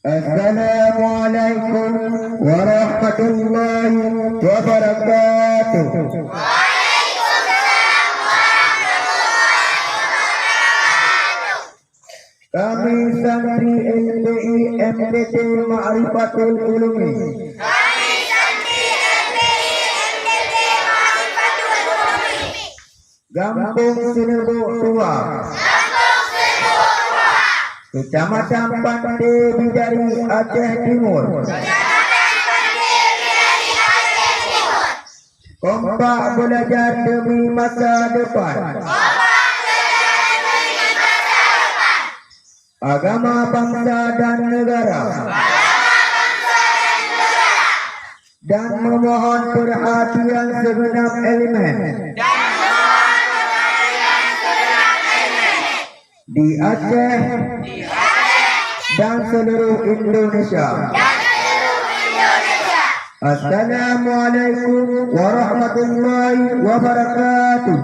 Assalamualaikum warahmatullahi wabarakatuh. Kami santri LPI MDT Ma'rifatul Ulumi. Gampung Sinerbo Tua, Kecamatan Pantai Bidari, Aceh Timur. Kompak belajar demi masa depan. Agama, bangsa dan negara. Dan memohon perhatian segenap elemen di Aceh dan seluruh Indonesia. Assalamualaikum warahmatullahi wabarakatuh.